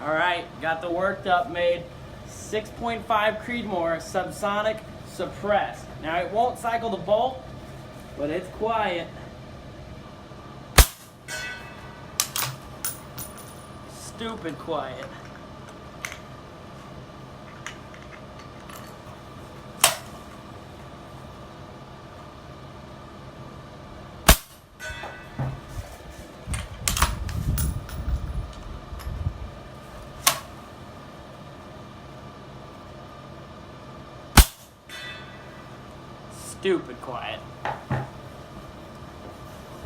Alright, got the worked up made 6.5 Creedmor Subsonic suppressed. Now it won't cycle the bolt, but it's quiet. Stupid quiet. Stupid quiet.